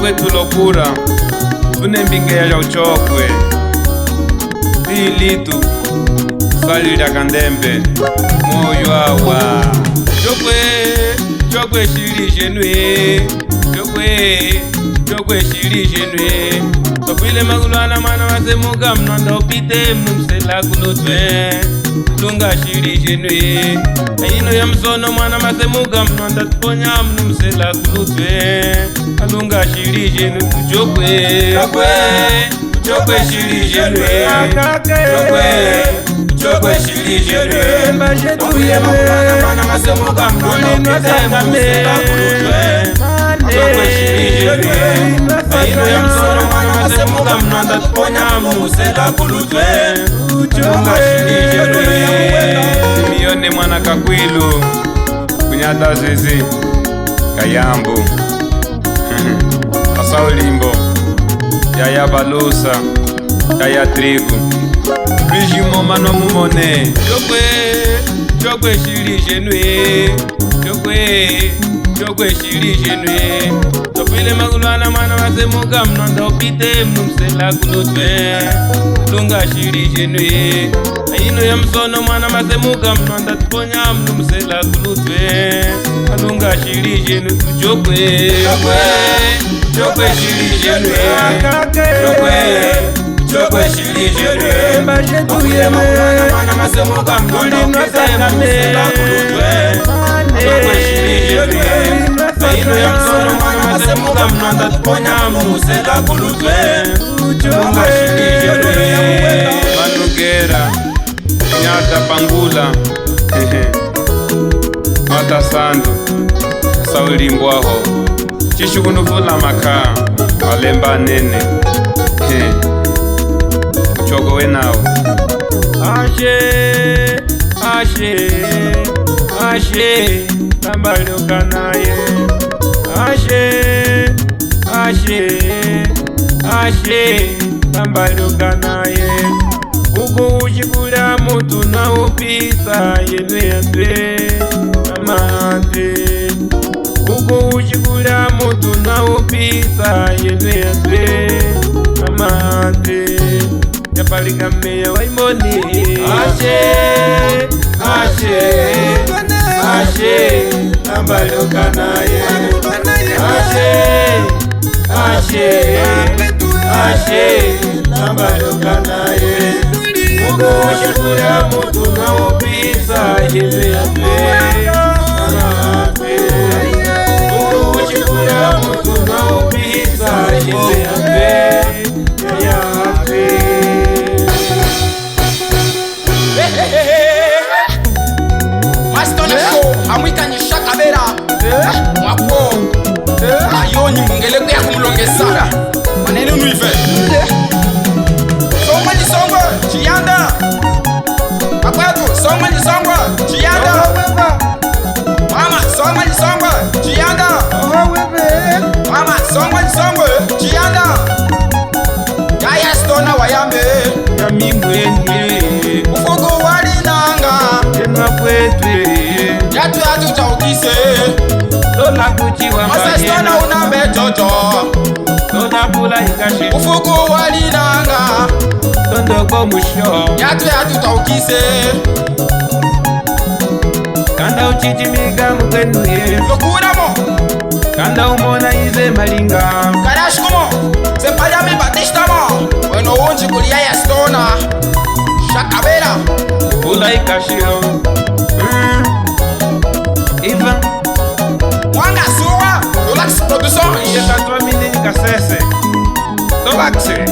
kwetu lokura tune mbingeya ya uchokwe lilitu salira kandembe moyo awa chokwe shilishe nwe chokwe shilishe nwe topile magulwana mana wasemuka mnonda upite mnumsela kulutwe lunga shilishe nwe ayino ya msono mwana masemuka mnonda tuponya mnumsela kulutwe alunga shilishe nwe chokwe shilishe nwe chokwe shilishe nwe topile magulwana mana masemuka mnonda upite mnumsela kulutwe chokwe shilishe nwe ayino ya msono mwana masemuka mnonda tuponya mnumsela kulutwe alunga shilishe nwe miyone mwana kakwilu kunyata zizi kayambu asaulimbo yaya balusa yaya trigu rijimo mano mumone chokwe shilishe nwe chokwe shilishe nwe topile magulwana mwana wasemuka mnonda upite mnumsela kulutwe lunga shilishe nwe ayino ya msono mwana masemuka mnonda tuponya mnumsela kulutwe alunga shilishe nwe chokwe shilishe nwe chokwe shilishe nwe topile magulwana mwana masemuka mnonda upite mnumsela kulutwe chokwe shilishe nwe ayino ya msono mwana masemuka mnonda tuponya mnumsela kulutwe lunga shilishe nwe vanugera nyata pangula mata sandu saulimbwaho chishukunuvula maka alemba nene uchogo wenao ashe tambaluka naye ashe tambaluka naye uku uchikula mutu na upisa yenwe yatwe amante uku uchikula mutu na upisa yenwe yatwe amante yapalika meya waimoni ashe tambaluka naye ashe tambaluka naye uko ushikula mutu na upisa yenwe yatwe amante uko ushikula mutu na upisa yenwe yatwe Mastona show amwita ni Shakabera mwapo ayoni mungele kuya kumulongesa maneno nuive songwa ni songwa chiyanda akwetu songwa ni songwa chiyanda mama songwa ni songwa chiyanda mama songwa ni songwa chiyanda yaya stona wayambe ya mimweni ufuku wali nanga tena kwetwe yatu chaukise lola kuchiwa masa stona unambe jojo lola pula ikashi ufuku wali nanga tondoko musho yatu chaukise kanda uchichimiga mkwenuye lokuramo kanda umona ize malinga karashkumo sepayami batistamo weno unji kulia ya stona Shakabera pula ikashio Iva Wanga suwa Relax production yekatwa mini nikasese tolakse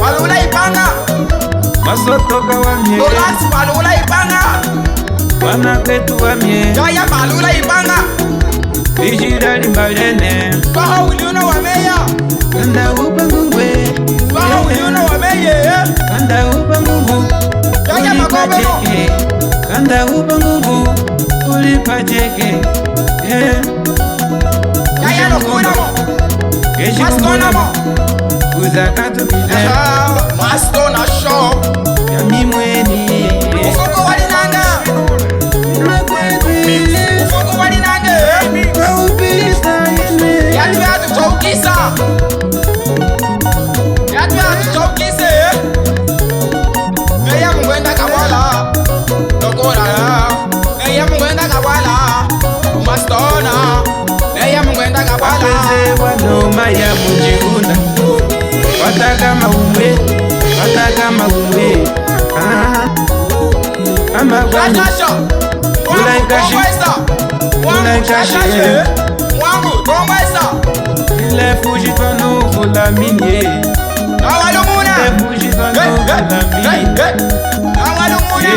Malula ipanga masotoka wamye Relax malula ipanga wana kwetu wamye Jaya malula ipanga Bijirali mbalene Baha uliuna wameya kanda upangungwe Baha uliuna wameye kanda upangungu Jaya makobeno kanda upangungu ulipacheke Jaya lokunamo Mastonamo Uzakatu bile Mastona show ya mimweni Ufuko walinanga Ufuko walinanga magwani Wangu tomwesa ile fuji to nouveau la minier Nawalumuna fuji to nouveau la minier Nawalumuna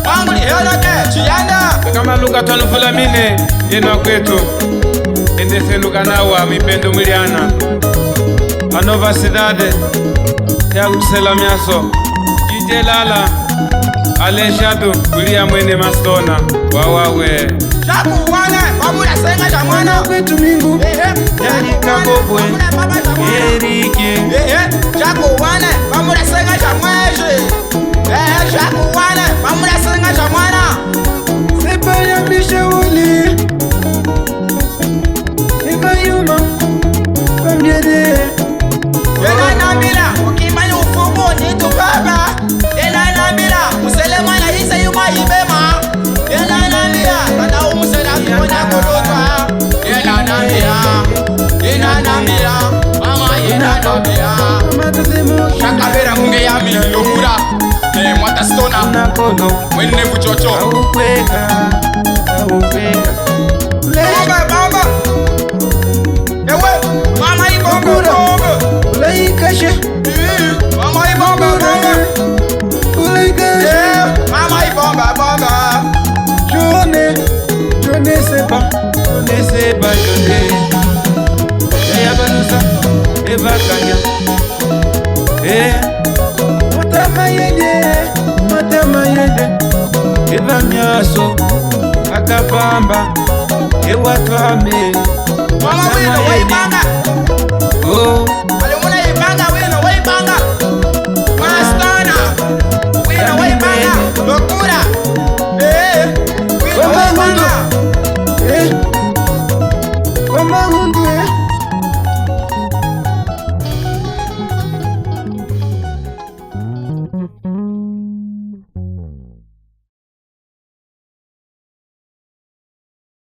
Wangu ni helote Chianda kama luka to nouveau la mine yeno kwetu endese luka nawa mipendo miliana a nova cidade ya utsela miaso jije lala Alejado kulia mwene Mastona wawawe Shaku wane Wamuna senga shamwana kwetu mingu Yarika bobwe Erike Shaku wane Wamuna senga shamweje Shaku wane Wamuna senga shamwana Sepa ya mishauli Eva yuma Pambiede Yena nambila Ukimani ufumu nitu baba Yena nambila Musele mwana hisa yuma ibema Yena nambila Tanda umusela kuona kulutwa Yena nambila Yena nambila Mama yena nambila Shaka vera munge yami yomura Mwata stona Nakono Mwene buchocho Aupeka Bamba bamba Ewe Mama ibongo bongo Ulaikashe Mama ibongo bongo Ulaikashe Mama ibonga bonga Je ne sais pas Yaya balusa Eva kanya Matama yende Eva miaso Akapamba Ewa twame Mama wino waibanga Oh Alimuna ibanga wino waibanga Mastona Wino waibanga Lokura Wino waibanga Kwa mahundu